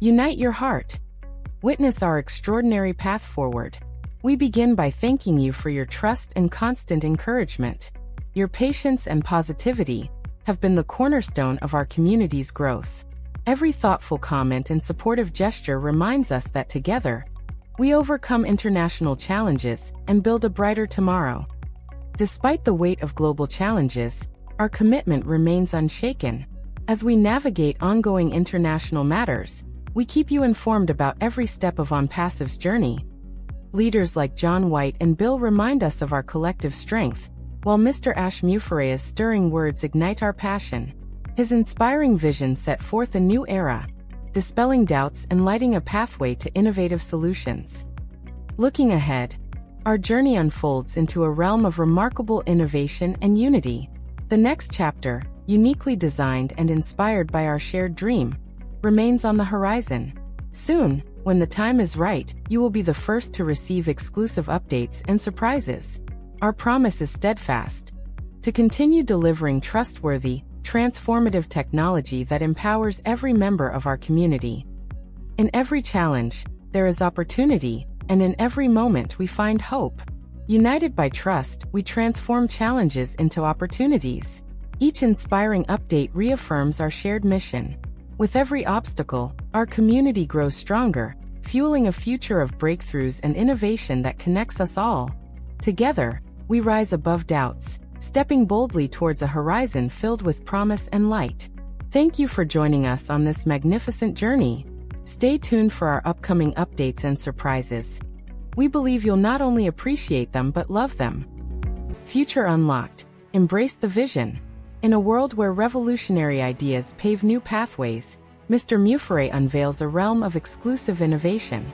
Unite your heart. Witness our extraordinary path forward. We begin by thanking you for your trust and constant encouragement. Your patience and positivity have been the cornerstone of our community's growth. Every thoughtful comment and supportive gesture reminds us that together, we overcome international challenges and build a brighter tomorrow. Despite the weight of global challenges, our commitment remains unshaken. As we navigate ongoing international matters, we keep you informed about every step of OnPassive's journey. Leaders like John White and Bill remind us of our collective strength, while Mr. Ash Mufareh's stirring words ignite our passion. His inspiring vision set forth a new era, dispelling doubts and lighting a pathway to innovative solutions. Looking ahead, our journey unfolds into a realm of remarkable innovation and unity. The next chapter, uniquely designed and inspired by our shared dream, remains on the horizon. Soon, when the time is right, you will be the first to receive exclusive updates and surprises. Our promise is steadfast: to continue delivering trustworthy, transformative technology that empowers every member of our community. In every challenge, there is opportunity, and in every moment we find hope. United by trust, we transform challenges into opportunities. Each inspiring update reaffirms our shared mission. With every obstacle, our community grows stronger, fueling a future of breakthroughs and innovation that connects us all. Together, we rise above doubts, stepping boldly towards a horizon filled with promise and light. Thank you for joining us on this magnificent journey. Stay tuned for our upcoming updates and surprises. We believe you'll not only appreciate them but love them. Future Unlocked. Embrace the vision. In a world where revolutionary ideas pave new pathways, Mr. Mufareh unveils a realm of exclusive innovation.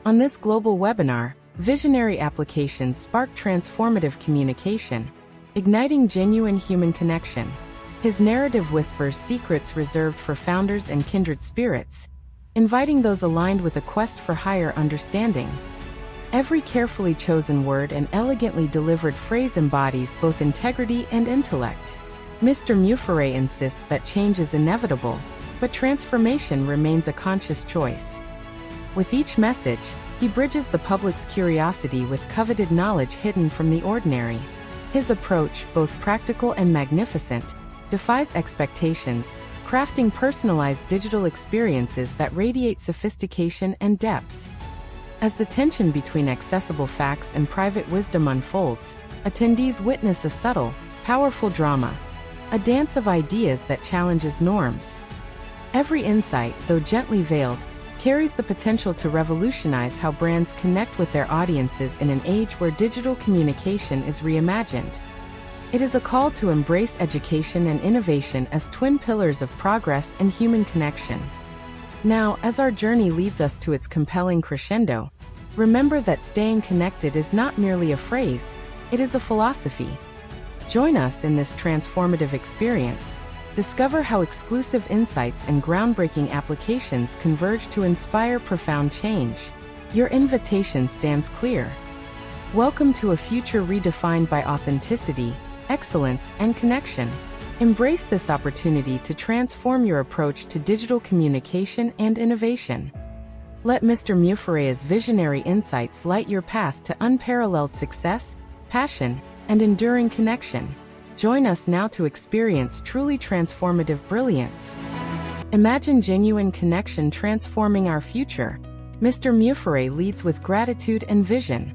On this global webinar, visionary applications spark transformative communication, igniting genuine human connection. His narrative whispers secrets reserved for founders and kindred spirits, inviting those aligned with a quest for higher understanding. Every carefully chosen word and elegantly delivered phrase embodies both integrity and intellect. Mr. Mufareh insists that change is inevitable, but transformation remains a conscious choice. With each message, he bridges the public's curiosity with coveted knowledge hidden from the ordinary. His approach, both practical and magnificent, defies expectations, crafting personalized digital experiences that radiate sophistication and depth. As the tension between accessible facts and private wisdom unfolds, attendees witness a subtle, powerful drama, a dance of ideas that challenges norms. Every insight, though gently veiled, carries the potential to revolutionize how brands connect with their audiences in an age where digital communication is reimagined. It is a call to embrace education and innovation as twin pillars of progress and human connection. Now, as our journey leads us to its compelling crescendo, remember that staying connected is not merely a phrase, it is a philosophy. Join us in this transformative experience. Discover how exclusive insights and groundbreaking applications converge to inspire profound change. Your invitation stands clear. Welcome to a future redefined by authenticity, excellence, and connection. Embrace this opportunity to transform your approach to digital communication and innovation. Let Mr. Mufareh's visionary insights light your path to unparalleled success, passion, and enduring connection. Join us now to experience truly transformative brilliance. Imagine genuine connection transforming our future. Mr. Mufareh leads with gratitude and vision.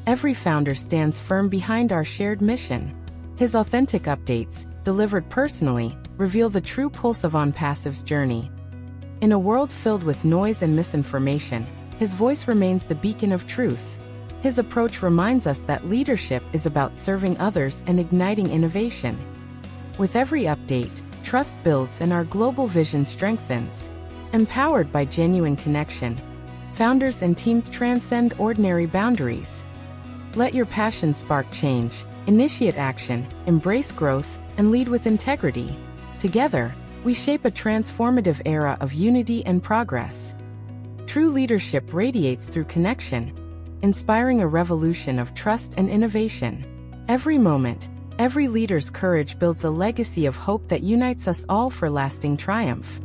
Every founder stands firm behind our shared mission. His authentic updates, delivered personally, reveal the true pulse of OnPassive's journey. In a world filled with noise and misinformation, his voice remains the beacon of truth. His approach reminds us that leadership is about serving others and igniting innovation. With every update, trust builds and our global vision strengthens. Empowered by genuine connection, founders and teams transcend ordinary boundaries. Let your passion spark change, initiate action, embrace growth, and lead with integrity. Together, we shape a transformative era of unity and progress. True leadership radiates through connection, inspiring a revolution of trust and innovation. Every moment, every leader's courage builds a legacy of hope that unites us all for lasting triumph.